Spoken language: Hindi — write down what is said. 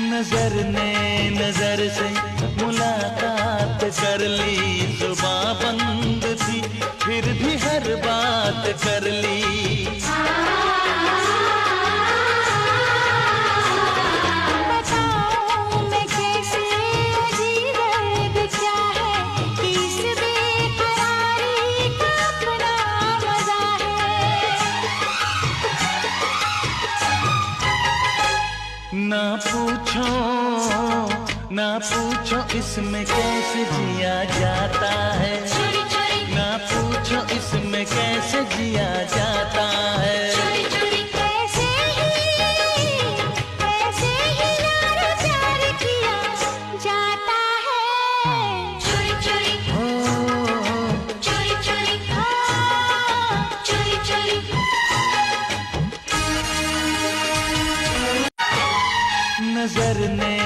नजर ने नजर से मुलाकात कर ली, जुबां बंद थी फिर भी हर बात कर ली। बताऊं मैं कैसे अजीब दर्द क्या है, कि इस बेकरारी का अपना मजा है। ना पूछो इसमें कैसे जिया जाता है, ना पूछो इसमें कैसे जिया जाता है। कैसे ही यार प्यार किया जाता है। चोरी चोरी हो चोरी चोरी चोरी चोरी। नजर ने